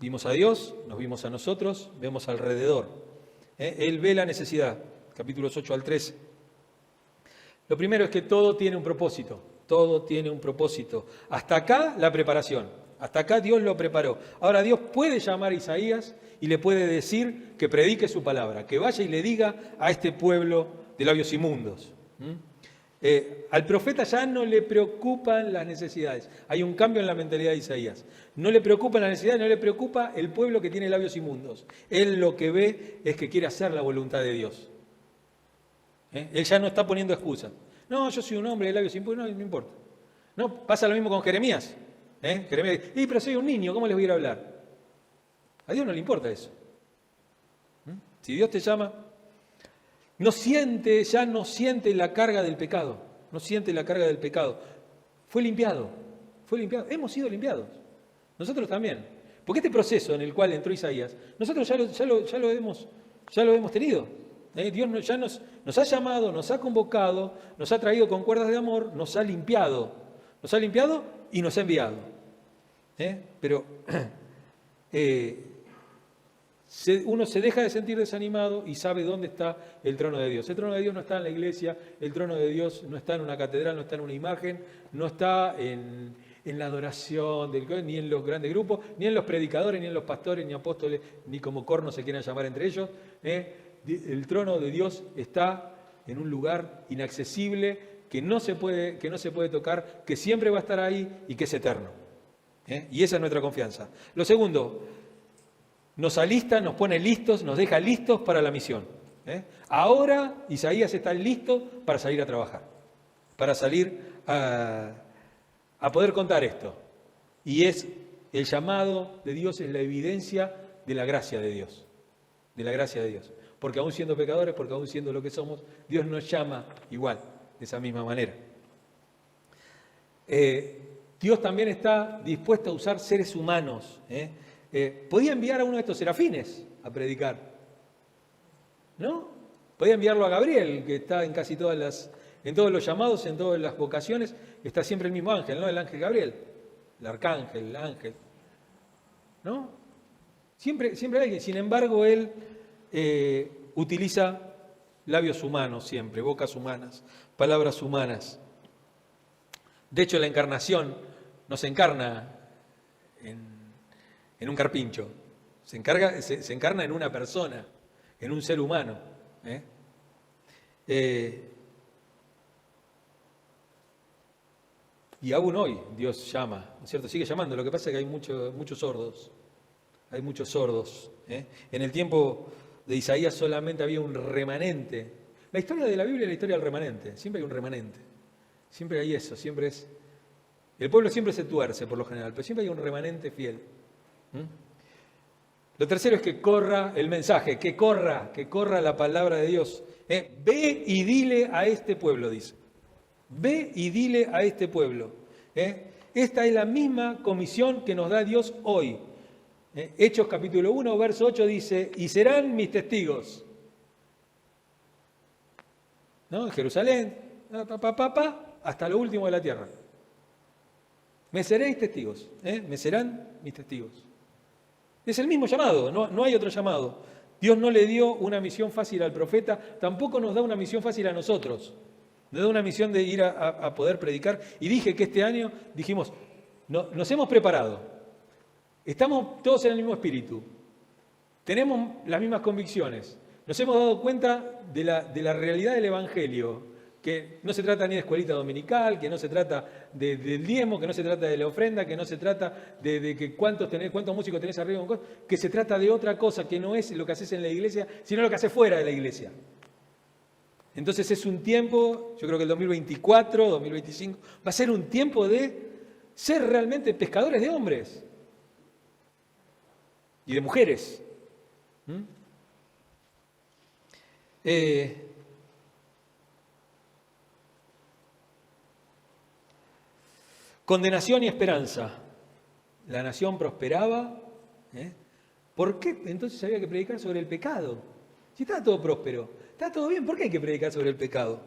Vimos a Dios, nos vimos a nosotros, vemos alrededor. Él ve la necesidad. Capítulos 8 al 13. Lo primero es que todo tiene un propósito. Todo tiene un propósito. Hasta acá la preparación. Hasta acá Dios lo preparó. Ahora Dios puede llamar a Isaías y le puede decir que predique su palabra, que vaya y le diga a este pueblo de labios inmundos. Al profeta ya no le preocupan las necesidades. Hay un cambio en la mentalidad de Isaías. No le preocupan las necesidades, no le preocupa el pueblo que tiene labios inmundos. Él lo que ve es que quiere hacer la voluntad de Dios. Él ya no está poniendo excusas. No, yo soy un hombre de labios impuros, no importa. No, pasa lo mismo con Jeremías. Jeremías dice, pero soy un niño, ¿cómo les voy a ir a hablar? A Dios no le importa eso. Si Dios te llama, ya no siente la carga del pecado. No siente la carga del pecado. Fue limpiado. Hemos sido limpiados. Nosotros también. Porque este proceso en el cual entró Isaías, nosotros ya lo hemos tenido. Dios ya nos ha llamado, nos ha convocado, nos ha traído con cuerdas de amor, nos ha limpiado. Nos ha limpiado y nos ha enviado. Pero uno se deja de sentir desanimado y sabe dónde está el trono de Dios. El trono de Dios no está en la iglesia, el trono de Dios no está en una catedral, no está en una imagen, no está en la adoración, ni en los grandes grupos, ni en los predicadores, ni en los pastores, ni apóstoles, ni como cornos se quieran llamar entre ellos. El trono de Dios está en un lugar inaccesible, que no se puede tocar, que siempre va a estar ahí y que es eterno. Y esa es nuestra confianza. Lo segundo, nos alista, nos pone listos, nos deja listos para la misión. Ahora Isaías está listo para salir a trabajar, para salir a poder contar esto. Y es el llamado de Dios, es la evidencia de la gracia de Dios. De la gracia de Dios. Porque aún siendo pecadores, porque aún siendo lo que somos, Dios nos llama igual, de esa misma manera. Dios también está dispuesto a usar seres humanos. Podía enviar a uno de estos serafines a predicar, ¿no? Podía enviarlo a Gabriel, que está en casi todos los llamados, en todas las vocaciones, está siempre el mismo ángel, ¿no? El ángel Gabriel, el arcángel, el ángel, ¿no? Siempre hay alguien. Sin embargo, él utiliza labios humanos siempre, bocas humanas, palabras humanas. De hecho, la encarnación no se encarna en un carpincho, se encarna en una persona, en un ser humano. Y aún hoy Dios llama, ¿no es cierto? Sigue llamando, lo que pasa es que hay muchos sordos. Hay muchos sordos. En el tiempo de Isaías solamente había un remanente. La historia de la Biblia es la historia del remanente. Siempre hay un remanente. Siempre hay eso. El pueblo siempre se tuerce por lo general, pero siempre hay un remanente fiel. Lo tercero es que corra el mensaje, que corra la palabra de Dios. Ve y dile a este pueblo, dice. Ve y dile a este pueblo. Esta es la misma comisión que nos da Dios hoy. Hechos capítulo 1, verso 8 dice, y serán mis testigos. ¿No? En Jerusalén, hasta lo último de la tierra. Me seréis testigos, me serán mis testigos. Es el mismo llamado, no hay otro llamado. Dios no le dio una misión fácil al profeta, tampoco nos da una misión fácil a nosotros. Nos da una misión de ir a poder predicar. Y dije que este año, dijimos, nos hemos preparado. Estamos todos en el mismo espíritu. Tenemos las mismas convicciones. Nos hemos dado cuenta de la realidad del Evangelio, que no se trata ni de escuelita dominical, que no se trata del diezmo, que no se trata de la ofrenda, que no se trata de que cuántos músicos tenés arriba, que se trata de otra cosa, que no es lo que haces en la iglesia, sino lo que haces fuera de la iglesia. Entonces es un tiempo, yo creo que el 2024, 2025, va a ser un tiempo de ser realmente pescadores de hombres y de mujeres. Condenación y esperanza. La nación prosperaba. ¿Por qué entonces había que predicar sobre el pecado? Si estaba todo próspero, estaba todo bien, ¿por qué hay que predicar sobre el pecado?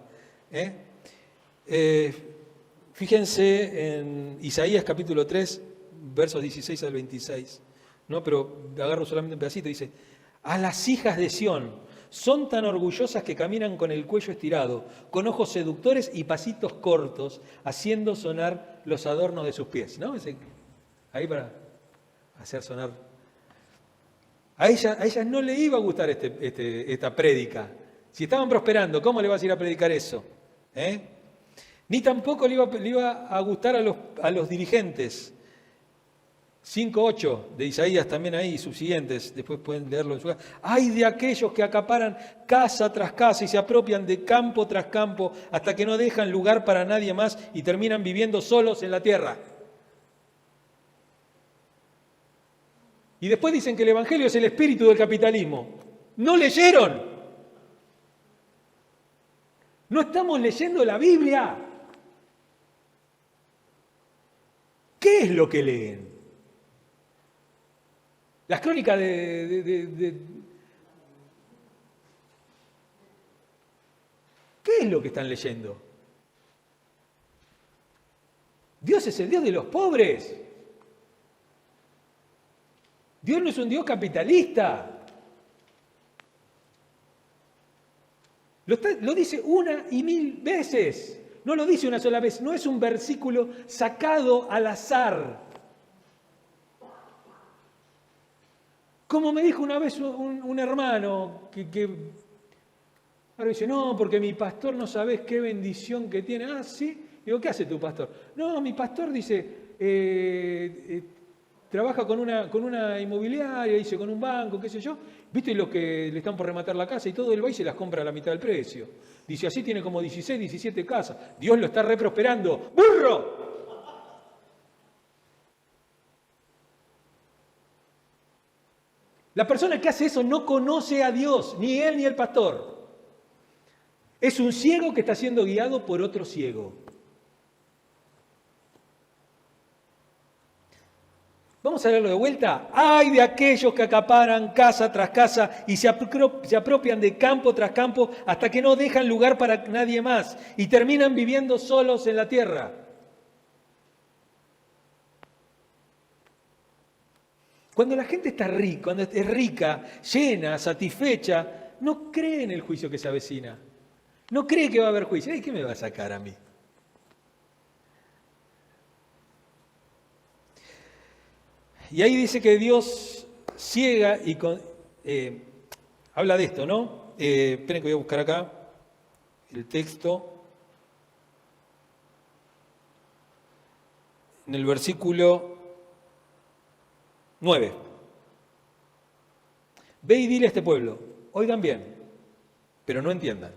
Fíjense en Isaías capítulo 3, versos 16 al 26. ¿No? Pero agarro solamente un pedacito. Dice, a las hijas de Sión, son tan orgullosas que caminan con el cuello estirado, con ojos seductores y pasitos cortos, haciendo sonar los adornos de sus pies. ¿No? Ahí para hacer sonar. A ellas no le iba a gustar esta prédica. Si estaban prosperando, ¿cómo le vas a ir a predicar eso? Ni tampoco le iba a gustar a los dirigentes. 5:8 de Isaías también ahí, subsiguientes, después pueden leerlo en su casa. Ay de aquellos que acaparan casa tras casa y se apropian de campo tras campo hasta que no dejan lugar para nadie más y terminan viviendo solos en la tierra. Y después dicen que el Evangelio es el espíritu del capitalismo. ¿No leyeron? ¿No estamos leyendo la Biblia? ¿Qué es lo que leen? Las crónicas ¿Qué es lo que están leyendo? Dios es el Dios de los pobres. Dios no es un Dios capitalista. Lo dice una y mil veces. No lo dice una sola vez. No es un versículo sacado al azar. Como me dijo una vez un hermano que ahora dice, no, porque mi pastor no sabés qué bendición que tiene. Ah, sí. Digo, ¿qué hace tu pastor? No, mi pastor dice, trabaja con una inmobiliaria, dice, con un banco, qué sé yo. ¿Viste lo que le están por rematar la casa? Y todo él va y se las compra a la mitad del precio. Dice, así tiene como 16, 17 casas. Dios lo está reprosperando. ¡Burro! La persona que hace eso no conoce a Dios, ni él ni el pastor. Es un ciego que está siendo guiado por otro ciego. Vamos a leerlo de vuelta. ¡Ay de aquellos que acaparan casa tras casa y se apropian de campo tras campo hasta que no dejan lugar para nadie más y terminan viviendo solos en la tierra! Cuando la gente está rica, cuando es rica, llena, satisfecha, no cree en el juicio que se avecina. No cree que va a haber juicio. ¿Qué me va a sacar a mí? Y ahí dice que Dios ciega y habla de esto, ¿no? Esperen que voy a buscar acá el texto. En el versículo 9. Ve y dile a este pueblo, oigan bien, pero no entiendan.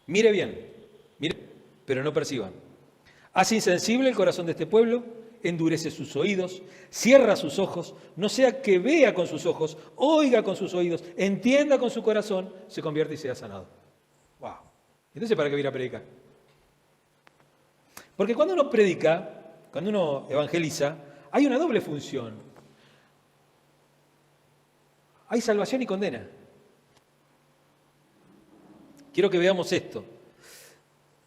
Mire bien, pero no perciban. Haz insensible el corazón de este pueblo, endurece sus oídos, cierra sus ojos, no sea que vea con sus ojos, oiga con sus oídos, entienda con su corazón, se convierte y sea sanado. ¡Wow! Entonces, ¿para qué viene a predicar? Porque cuando uno predica, cuando uno evangeliza, hay una doble función. Hay salvación y condena. Quiero que veamos esto.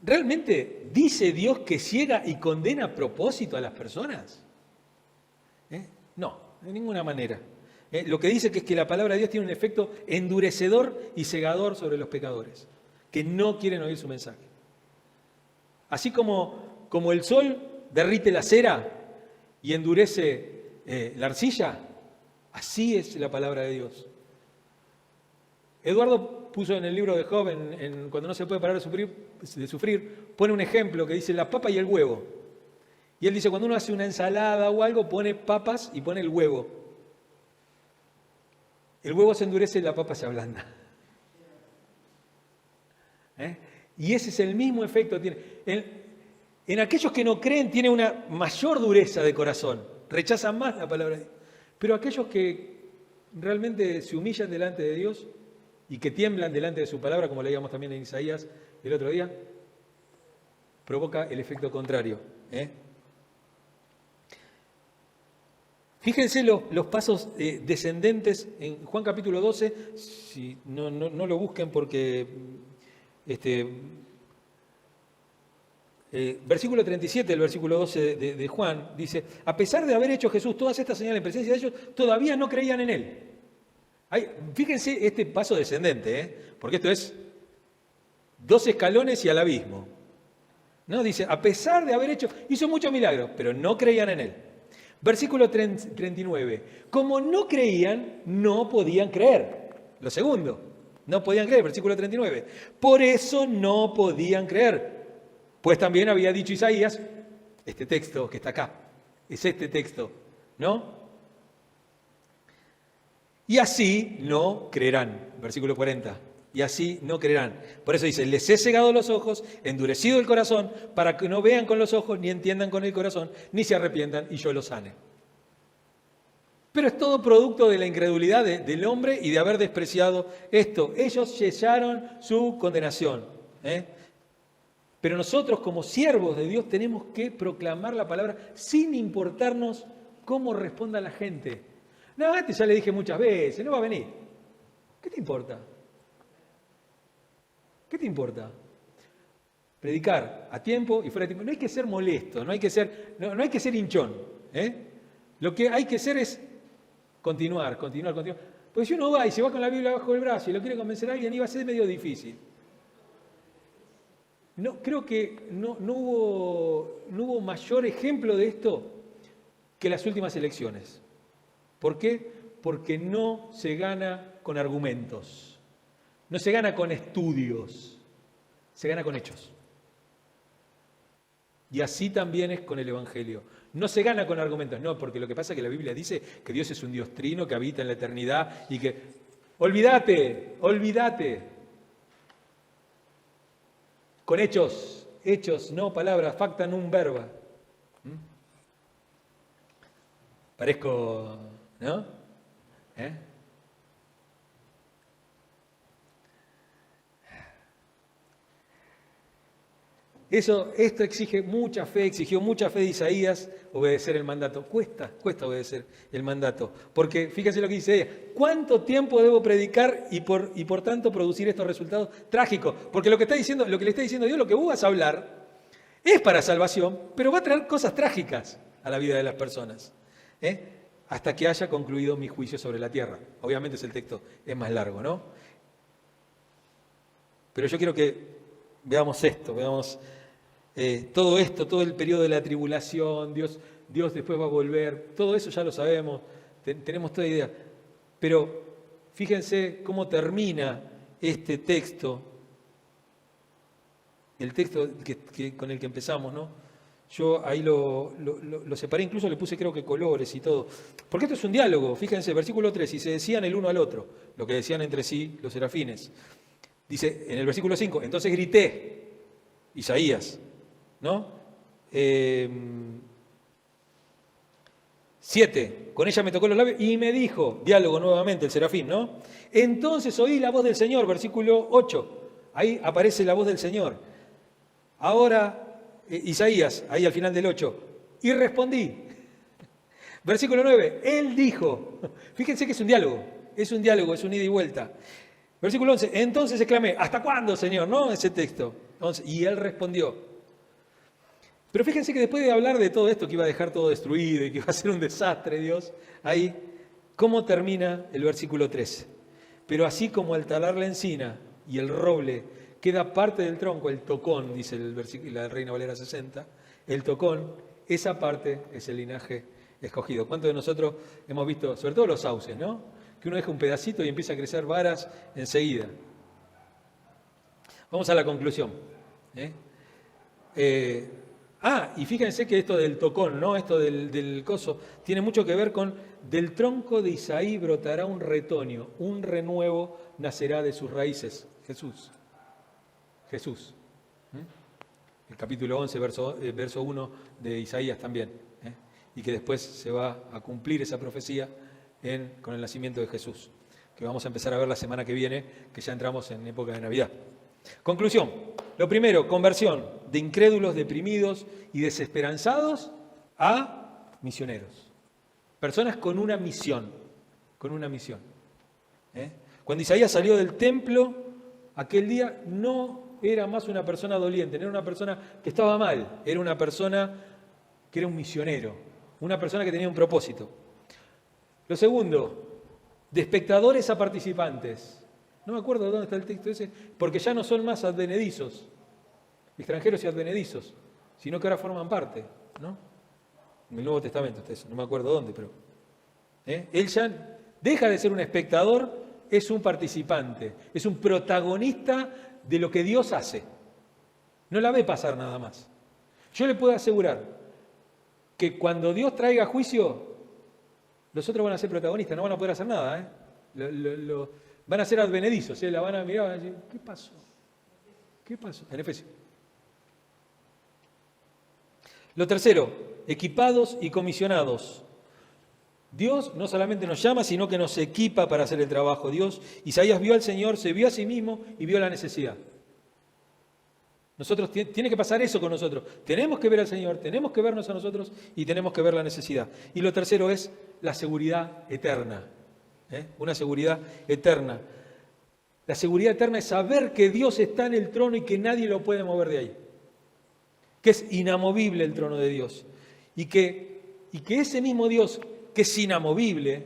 ¿Realmente dice Dios que ciega y condena a propósito a las personas? No, de ninguna manera. Lo que dice que es que la palabra de Dios tiene un efecto endurecedor y cegador sobre los pecadores, que no quieren oír su mensaje. Así como el sol derrite la cera y endurece la arcilla, así es la palabra de Dios. Eduardo puso en el libro de Job, cuando no se puede parar de sufrir, pone un ejemplo que dice la papa y el huevo. Y él dice, cuando uno hace una ensalada o algo, pone papas y pone el huevo. El huevo se endurece y la papa se ablanda. Y ese es el mismo efecto. En aquellos que no creen tiene una mayor dureza de corazón, rechazan más la palabra de Dios. Pero aquellos que realmente se humillan delante de Dios y que tiemblan delante de su palabra, como leíamos también en Isaías el otro día, provoca el efecto contrario. Fíjense los pasos descendentes en Juan capítulo 12, si no lo busquen porque versículo 37 del versículo 12 de Juan, dice, a pesar de haber hecho Jesús todas estas señales en presencia de ellos, todavía no creían en Él. Fíjense este paso descendente, porque esto es 2 escalones y al abismo. ¿No? Dice, a pesar de haber hizo muchos milagros, pero no creían en Él. Versículo 39, como no creían, no podían creer. Lo segundo, no podían creer, versículo 39. Por eso no podían creer. Pues también había dicho Isaías, este texto que está acá, es este texto ¿no? Y así no creerán, versículo 40. Y así no creerán. Por eso dice, les he cegado los ojos, endurecido el corazón, para que no vean con los ojos, ni entiendan con el corazón, ni se arrepientan, y yo los sane. Pero es todo producto de la incredulidad del hombre y de haber despreciado esto. Ellos sellaron su condenación. Pero nosotros, como siervos de Dios, tenemos que proclamar la palabra sin importarnos cómo responda la gente. No, antes ya le dije muchas veces, no va a venir. ¿Qué te importa? ¿Qué te importa? Predicar a tiempo y fuera de tiempo. No hay que ser molesto, no hay que ser hinchón. Lo que hay que hacer es continuar. Porque si uno va y se va con la Biblia bajo el brazo y lo quiere convencer a alguien, iba a ser medio difícil. No, creo que no hubo mayor ejemplo de esto que las últimas elecciones. ¿Por qué? Porque no se gana con argumentos. No se gana con estudios, se gana con hechos. Y así también es con el Evangelio. No se gana con argumentos, no, porque lo que pasa es que la Biblia dice que Dios es un Dios trino, que habita en la eternidad y que... Olvídate. Con hechos, no palabras, facta non verba. Parezco, ¿no? Esto exigió mucha fe de Isaías obedecer el mandato. Cuesta obedecer el mandato. Porque fíjense lo que dice ella. ¿Cuánto tiempo debo predicar y por tanto producir estos resultados trágicos? Porque lo que le está diciendo Dios, lo que vos vas a hablar, es para salvación, pero va a traer cosas trágicas a la vida de las personas. Hasta que haya concluido mi juicio sobre la tierra. Obviamente el texto es más largo, ¿no? Pero yo quiero que veamos esto, todo esto, todo el periodo de la tribulación, Dios después va a volver, todo eso ya lo sabemos, tenemos toda idea. Pero fíjense cómo termina este texto, el texto con el que empezamos, ¿no? Yo ahí lo separé, incluso le puse creo que colores y todo. Porque esto es un diálogo, fíjense, versículo 3, y se decían el uno al otro, lo que decían entre sí los serafines. Dice en el versículo 5, entonces grité, Isaías, ¿no? 7, con ella me tocó los labios y me dijo, diálogo nuevamente el serafín, ¿no? Entonces oí la voz del Señor, versículo 8, ahí aparece la voz del Señor. Ahora, Isaías, ahí al final del 8, y respondí. Versículo 9, él dijo, fíjense que es un diálogo, es un ida y vuelta. Versículo 11, entonces exclamé, ¿hasta cuándo, Señor? ¿No? Ese texto. 11, y él respondió. Pero fíjense que después de hablar de todo esto, que iba a dejar todo destruido y que iba a ser un desastre, Dios, ahí, ¿cómo termina el versículo 13? Pero así como al talar la encina y el roble queda parte del tronco, el tocón, dice la Reina Valera 60, el tocón, esa parte es el linaje escogido. ¿Cuántos de nosotros hemos visto, sobre todo los sauces, ¿no? Que uno deja un pedacito y empieza a crecer varas enseguida. Vamos a la conclusión. Y fíjense que esto del tocón, ¿no? Esto del coso, tiene mucho que ver con del tronco de Isaí brotará un retoño, un renuevo nacerá de sus raíces. Jesús. El capítulo 11, verso 1 de Isaías también. Y que después se va a cumplir esa profecía con el nacimiento de Jesús, que vamos a empezar a ver la semana que viene, que ya entramos en época de Navidad. Conclusión. Lo primero, conversión de incrédulos, deprimidos y desesperanzados a misioneros. Personas con una misión. Cuando Isaías salió del templo, aquel día no era más una persona doliente, no era una persona que estaba mal, era una persona que era un misionero, una persona que tenía un propósito. Lo segundo, de espectadores a participantes. No me acuerdo dónde está el texto ese, porque ya no son más advenedizos, extranjeros y advenedizos, sino que ahora forman parte, ¿no? En el Nuevo Testamento está eso, no me acuerdo dónde, pero... Él ya deja de ser un espectador, es un participante, es un protagonista de lo que Dios hace. No la ve pasar nada más. Yo le puedo asegurar que cuando Dios traiga juicio, Los otros van a ser protagonistas, no van a poder hacer nada, ¿eh? Van a ser advenedizos, ¿eh? La van a mirar y van a decir, ¿qué pasó? ¿Qué pasó? En Efesios. Lo tercero, equipados y comisionados. Dios no solamente nos llama, sino que nos equipa para hacer el trabajo. Isaías vio al Señor, se vio a sí mismo y vio la necesidad. Nosotros tiene que pasar eso con nosotros. Tenemos que ver al Señor, tenemos que vernos a nosotros y tenemos que ver la necesidad. Y lo tercero es la seguridad eterna. Una seguridad eterna. La seguridad eterna es saber que Dios está en el trono y que nadie lo puede mover de ahí. Que es inamovible el trono de Dios. Y que ese mismo Dios, que es inamovible,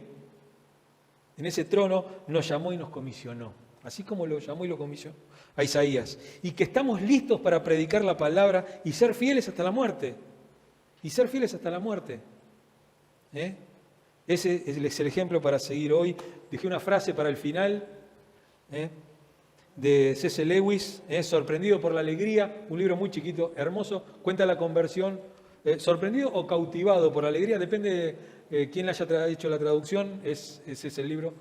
en ese trono nos llamó y nos comisionó. Así como lo llamó y lo comisionó a Isaías. Y que estamos listos para predicar la palabra y ser fieles hasta la muerte. Y ser fieles hasta la muerte. Ese es el ejemplo para seguir hoy. Dejé una frase para el final de C.S. Lewis, Sorprendido por la alegría, un libro muy chiquito, hermoso, cuenta la conversión. Sorprendido o cautivado por la alegría, depende de quién le haya hecho la traducción, ese es el libro.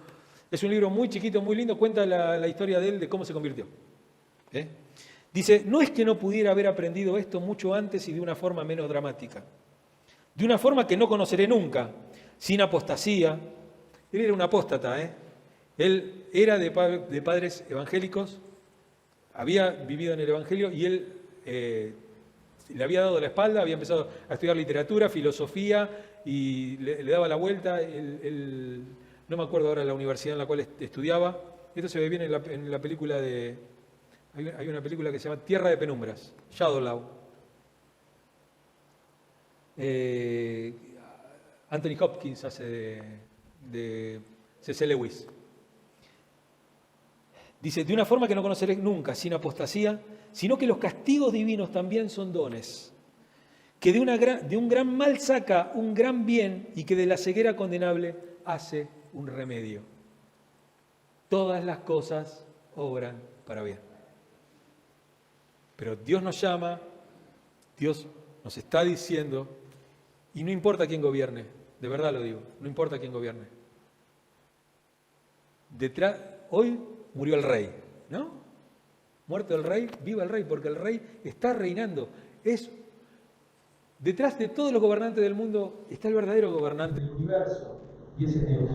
Es un libro muy chiquito, muy lindo, cuenta la historia de él, de cómo se convirtió. Dice, no es que no pudiera haber aprendido esto mucho antes y de una forma menos dramática, de una forma que no conoceré nunca, sin apostasía. Él era un apóstata, Él era de padres evangélicos, había vivido en el Evangelio y él le había dado la espalda, había empezado a estudiar literatura, filosofía y le daba la vuelta. No me acuerdo ahora la universidad en la cual estudiaba. Esto se ve bien en la película de... Hay una película que se llama Tierra de Penumbras, Shadowlaw. Anthony Hopkins hace de C.S. Lewis. Dice, de una forma que no conoceré nunca, sin apostasía, sino que los castigos divinos también son dones, que de un gran mal saca un gran bien y que de la ceguera condenable hace un remedio. Todas las cosas obran para bien. Pero Dios nos llama, Dios nos está diciendo, y no importa quién gobierne, de verdad lo digo, no importa quién gobierne. Hoy murió el rey, ¿no? Muerto el rey, viva el rey, porque el rey está reinando. Detrás de todos los gobernantes del mundo está el verdadero gobernante del universo, y ese es Dios.